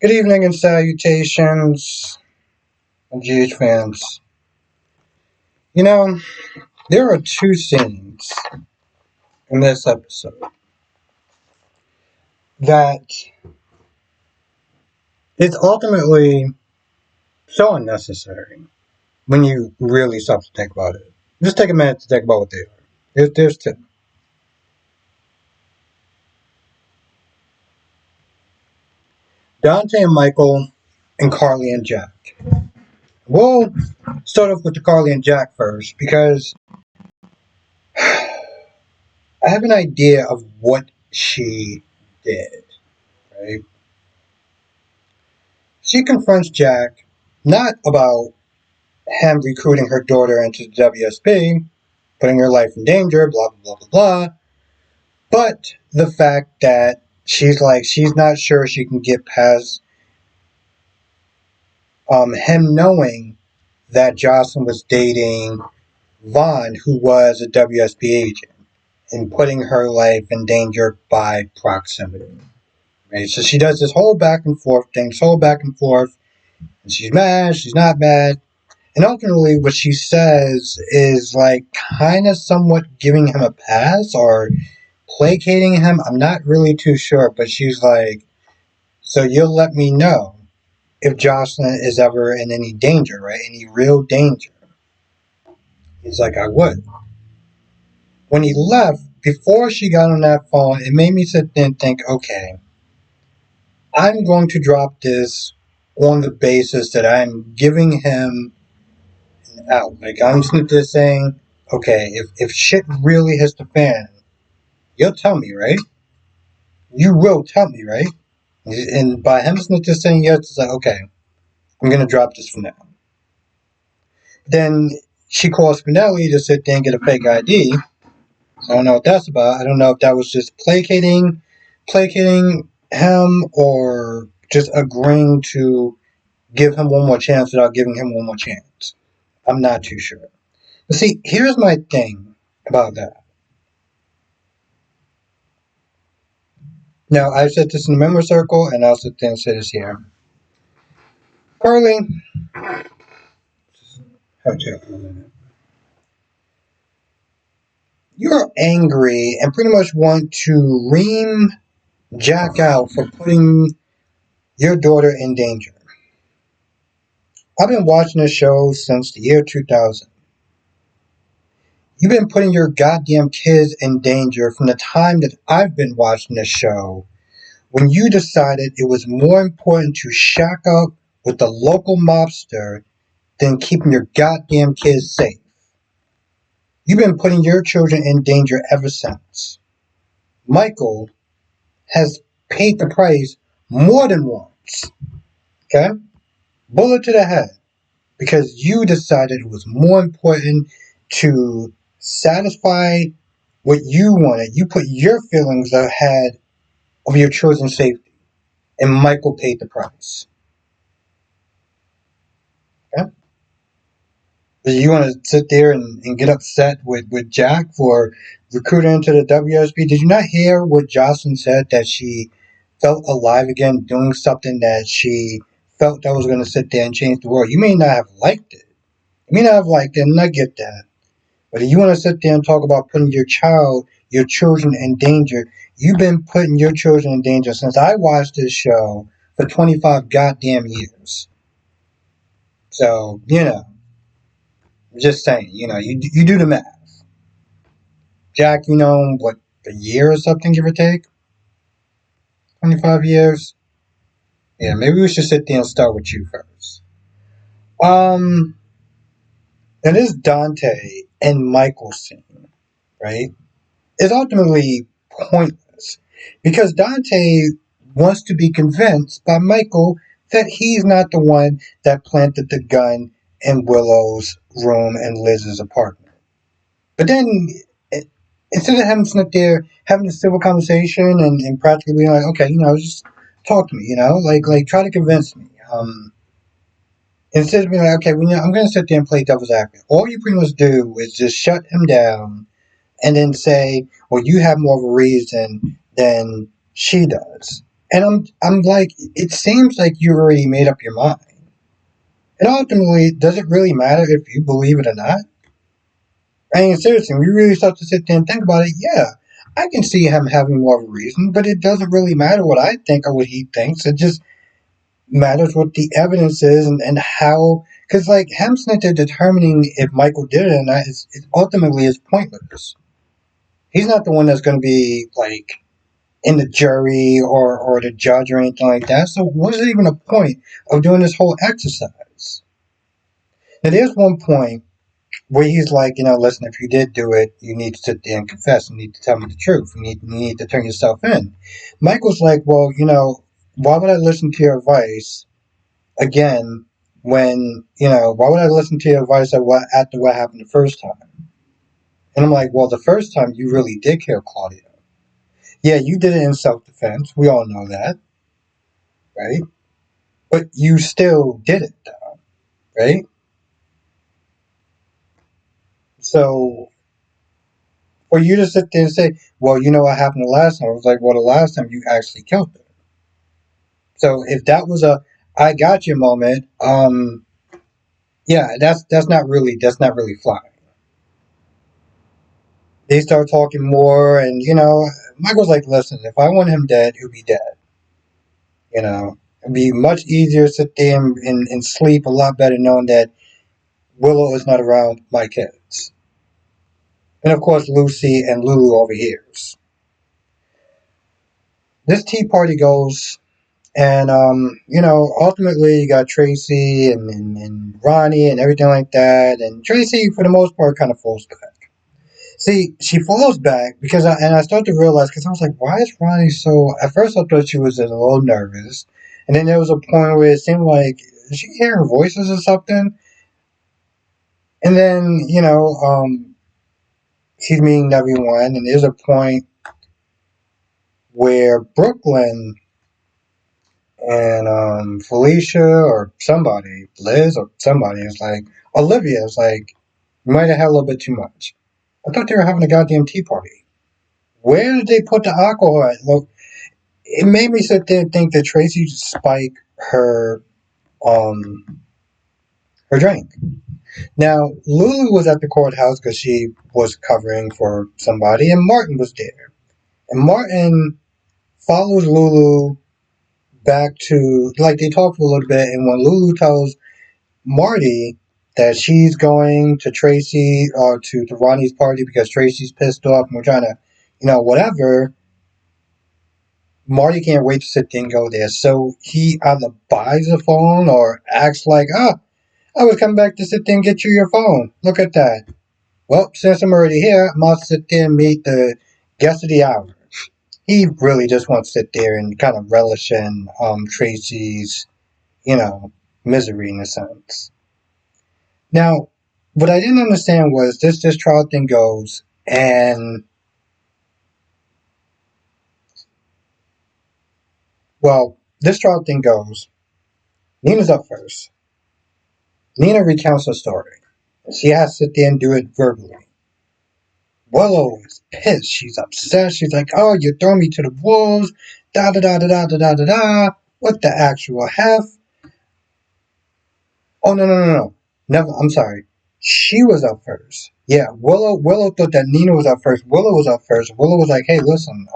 Good evening and salutations, GH fans. You know, there are two scenes in this episode that is ultimately so unnecessary when you really stop to think about it. Just take a minute to think about what they are. There's two. Dante and Michael and Carly and Jack. We'll start off with the Carly and Jack first because I have an idea of what she did, right? She confronts Jack not about him recruiting her daughter into the WSB, putting her life in danger, blah, blah, blah, blah, blah. But the fact that she's not sure she can get past him knowing that Jocelyn was dating Vaughn, who was a WSB agent, and putting her life in danger by proximity. Right? So she does this whole back and forth thing, this whole back and forth, and she's mad, she's not mad. And ultimately, what she says is like kind of somewhat giving him a pass or placating him. I'm not really too sure, but she's like, so you'll let me know if Jocelyn is ever in any danger, right? Any real danger. He's like, I would. When he left, before she got on that phone, it made me sit there and think, okay, I'm going to drop this on the basis that I'm giving him out. Like, I'm just saying, okay, if shit really hits the fan, you'll tell me, right? You will tell me, right? And by him just saying yes, it's like, okay, I'm going to drop this for now. Then she calls Spinelli to sit there and get a fake ID. I don't know what that's about. I don't know if that was just placating him or just agreeing to give him one more chance without giving him one more chance. I'm not too sure. But see, here's my thing about that. Now, I said this in the member circle, and I'll sit there and say this here. Carly, you're angry and pretty much want to ream Jack out for putting your daughter in danger. I've been watching this show since the year 2000. You've been putting your goddamn kids in danger from the time that I've been watching this show when you decided it was more important to shack up with the local mobster than keeping your goddamn kids safe. You've been putting your children in danger ever since. Michael has paid the price more than once. Okay? Bullet to the head. Because you decided it was more important to satisfy what you wanted. You put your feelings ahead of your children's safety. And Michael paid the price. Okay? You want to sit there and get upset with Jack for recruiting into the WSB? Did you not hear what Jocelyn said, that she felt alive again, doing something that she felt that was going to sit there and change the world? You may not have liked it. You may not have liked it, and I get that. But if you want to sit there and talk about putting your children in danger, you've been putting your children in danger since I watched this show for 25 goddamn years. So, just saying, you do the math. Jack, what, a year or something, give or take? 25 years? Yeah, maybe we should sit there and start with you first. And this Dante and Michael scene, right, is ultimately pointless because Dante wants to be convinced by Michael that he's not the one that planted the gun in Willow's room and Liz's apartment. But then, instead of him sitting there having a civil conversation and practically being like, okay, just talk to me, like try to convince me. Instead of being like, okay, I'm going to sit there and play devil's advocate. All you pretty much do is just shut him down and then say, well, you have more of a reason than she does. And I'm like, it seems like you already made up your mind. And ultimately, does it really matter if you believe it or not? I mean, seriously, we really start to sit there and think about it. Yeah, I can see him having more of a reason, but it doesn't really matter what I think or what he thinks. It just matters what the evidence is and how. Because, like, him sitting there determining if Michael did it or not is ultimately is pointless. He's not the one that's going to be, like, in the jury or the judge or anything like that. So, what's even the point of doing this whole exercise? Now, there's one point where he's like, listen, if you did do it, you need to sit there and confess. You need to tell me the truth. You need to turn yourself in. Michael's like, well, why would I listen to your advice again when, why would I listen to your advice after what happened the first time? And I'm like, well, the first time you really did kill Claudia. Yeah, you did it in self-defense. We all know that, right? But you still did it, though, right? So for you to sit there and say, well, you know what happened the last time? I was like, well, the last time you actually killed her. So if that was a I got you moment, yeah, that's not really flying. They start talking more, and Michael's like, listen, if I want him dead, he'll be dead. It'd be much easier to sit there and sleep a lot better knowing that Willow is not around my kids. And of course, Lucy and Lulu overhears. This tea party goes. And ultimately you got Tracy and Ronnie and everything like that. And Tracy, for the most part, kind of falls back. See, she falls back because I start to realize because I was like, why is Ronnie so? At first, I thought she was a little nervous, and then there was a point where it seemed like is she hearing voices or something. And then she's meeting everyone, and there's a point where Brooklyn and Felicia or somebody, Liz or somebody is like, Olivia is like, you might have had a little bit too much. I thought they were having a goddamn tea party. Where did they put the alcohol at? Look, it made me sit there and think that Tracy spiked um her drink. Now Lulu was at the courthouse because she was covering for somebody, and Martin was there. And Martin follows Lulu back to like they talked a little bit, and when Lulu tells Marty that she's going to Tracy or to Ronnie's party because Tracy's pissed off and we're trying to, whatever. Marty can't wait to sit there and go there. So he either buys a phone or acts like, I was coming back to sit there and get you your phone. Look at that. Well, since I'm already here, I must sit there and meet the guest of the hour. He really just wants to sit there and kind of relish in Tracy's, you know, misery in a sense. Now, what I didn't understand was this trial thing goes, and well, this trial thing goes. Nina's up first. Nina recounts her story. She has to sit there and do it verbally. Willow is pissed. She's upset. She's like, "Oh, you throw me to the wolves." Da da da da da da da da da. What the actual hef? Oh no no no no. Never. I'm sorry. She was up first. Yeah, Willow thought that Nina was up first. Willow was up first. Willow was like, "Hey, listen,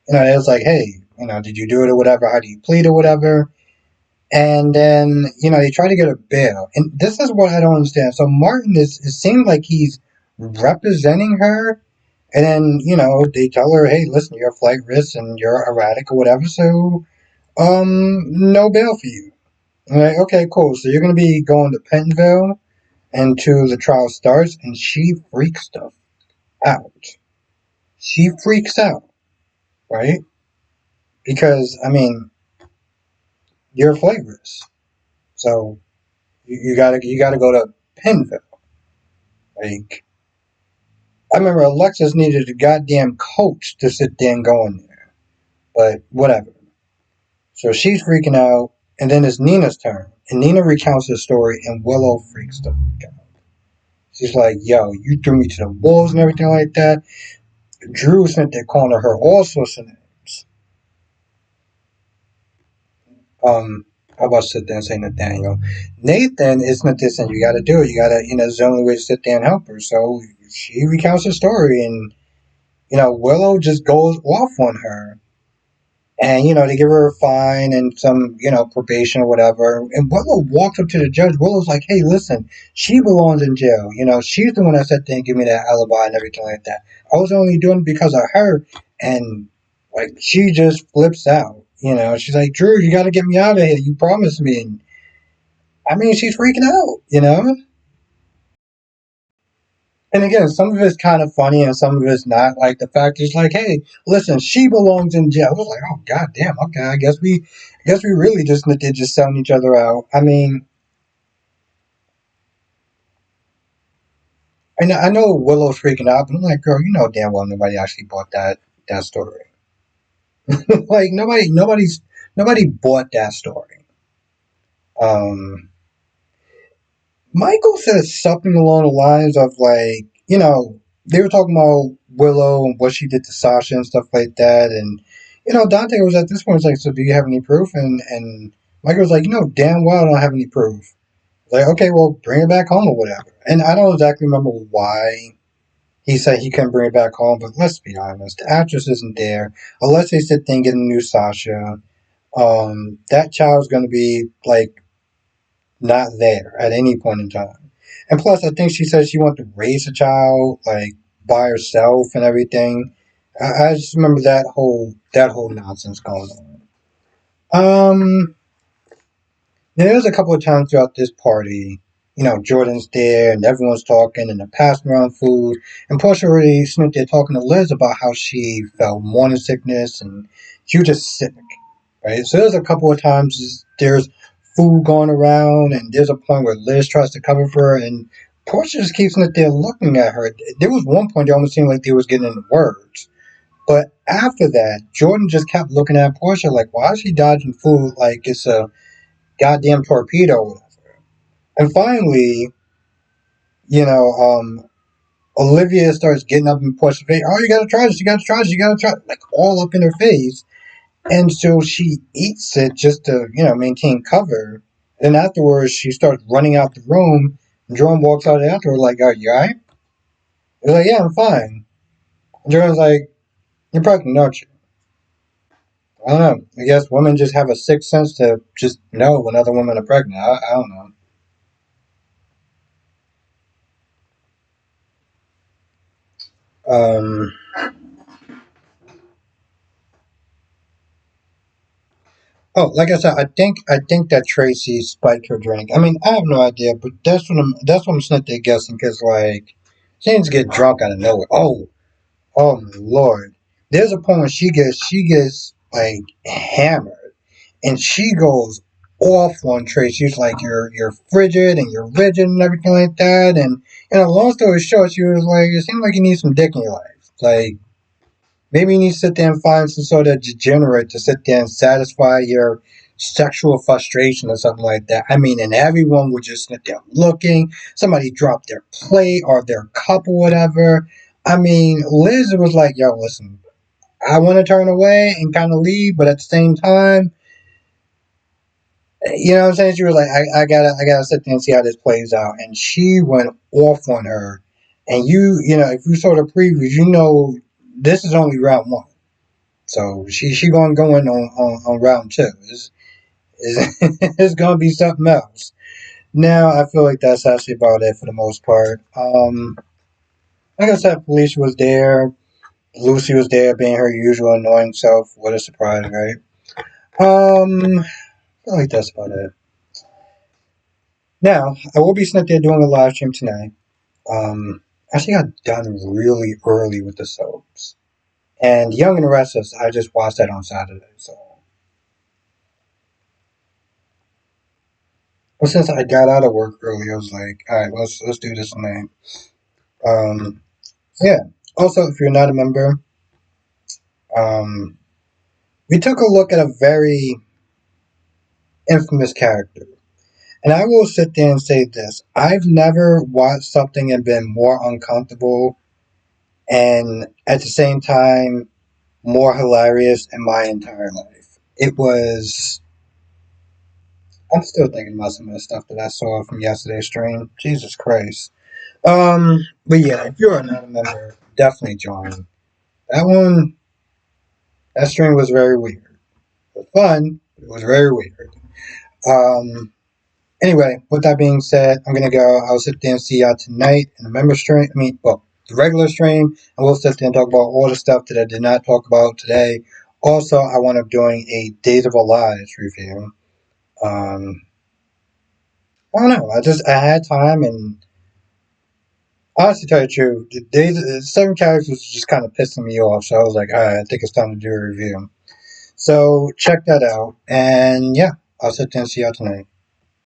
it was like, hey, did you do it or whatever? How do you plead or whatever?" And then, they try to get a bail. And this is what I don't understand. So Martin it seems like he's representing her. And then, they tell her, hey, listen, you're a flight risk and you're erratic or whatever. So, no bail for you. I'm like, okay, cool. So you're going to be going to Pentonville until the trial starts. And she freaks stuff out. She freaks out, right? Because, I mean, you're a flight risk. So you gotta go to Penville. Like I remember Alexis needed a goddamn coach to sit there and go in there. But whatever. So she's freaking out, and then it's Nina's turn. And Nina recounts her story and Willow freaks the fuck out. She's like, yo, you threw me to the wolves and everything like that. Drew sent there calling her all sorts of names. I was sit there and say Nathaniel. Nathan is not this, and you got to do it. You got to, it's the only way to sit there and help her. So she recounts her story, and Willow just goes off on her. And, they give her a fine and some, probation or whatever. And Willow walks up to the judge. Willow's like, hey, listen, she belongs in jail. She's the one that sat there and give me that alibi and everything like that. I was only doing it because of her. And, like, she just flips out. She's like, Drew, you got to get me out of here. You promised me. And, I mean, she's freaking out. And again, some of it's kind of funny and some of it's not. Like the fact is like, hey, listen, she belongs in jail. I was like, oh god damn, okay, I guess we really just did just selling each other out. I mean, I know Willow's freaking out, but I'm like, girl, you know damn well nobody actually bought that story. Like nobody bought that story. Um Michael says something along the lines of like, they were talking about Willow and what she did to Sasha and stuff like that, and Dante was at this point was like, so do you have any proof? And Michael was like, damn well I don't have any proof. Like, okay, well bring it back home or whatever. And I don't exactly remember why he said he couldn't bring it back home, but let's be honest, the actress isn't there unless they sit there and get a new Sasha. That child's gonna be like not there at any point in time. And plus, I think she said she wanted to raise a child like by herself and everything. I just remember that whole nonsense going on. Um, there's a couple of times throughout this party, Jordan's there and everyone's talking and they're passing around food. And Portia already sitting there talking to Liz about how she felt morning sickness and she was just sick, right? So there's a couple of times there's food going around, and there's a point where Liz tries to cover for her, and Portia just keeps sitting there looking at her. There was one point it almost seemed like they was getting into words. But after that, Jordan just kept looking at Portia like, why is she dodging food like it's a goddamn torpedo or whatever? And finally, you know, um, Olivia starts getting up in Portia's face. Oh, you gotta try this, you gotta try this, you gotta try it, like all up in her face. And so she eats it just to, maintain cover. And afterwards, she starts running out the room. And Jordan walks out after her, like, are you alright? He's like, yeah, I'm fine. And Jordan's like, you're pregnant, aren't you? I don't know. I guess women just have a sixth sense to just know when other women are pregnant. I don't know. Um, oh, like I said, I think that Tracy spiked her drink. I mean, I have no idea, but that's what I'm sitting there guessing because like she didn't get drunk out of nowhere. Oh my lord! There's a point when she gets like hammered, and she goes off on Trace. She's like, "You're frigid and you're rigid and everything like that." And long story short, she was like, "It seems like you need some dick in your life. Like maybe you need to sit there and find some sort of degenerate to sit there and satisfy your." Sexual frustration or something like that. I mean, and everyone would just sit there looking. Somebody dropped their plate or their cup or whatever. I mean, Liz was like, yo, listen, I want to turn away and kind of leave, but at the same time, you know what I'm saying? She was like, I gotta sit there and see how this plays out. And she went off on her. And if you saw the previews, this is only round one. So she gonna go in on round two. It's gonna be something else. Now I feel like that's actually about it for the most part. Like I said, Felicia was there. Lucy was there being her usual annoying self. What a surprise, right? I feel like that's about it. Now, I will be sitting there doing a live stream tonight. I actually got done really early with the soaps. And Young and the Restless, I just watched that on Saturday. So, well, since I got out of work early, I was like, all right, let's do this tonight. Yeah. Also, if you're not a member, um, we took a look at a very infamous character. And I will sit there and say this. I've never watched something and been more uncomfortable and at the same time more hilarious in my entire life. It was I'm still thinking about some of the stuff that I saw from yesterday's stream. Jesus Christ. But yeah, if you're not a member, definitely join. That one, that stream was very weird. It was fun, but it was very weird. Um, Anyway, with that being said, I'm gonna go. I'll sit there and see y'all tonight in the member stream. The regular stream, and we'll sit there and talk about all the stuff that I did not talk about today. Also, I want up doing a Days of Our Lives review. Um, I don't know. I had time, and honestly, to tell you the truth, the days certain characters was just kind of pissing me off. So I was like, all right, I think it's time to do a review. So check that out, and yeah, I'll sit there and see y'all tonight.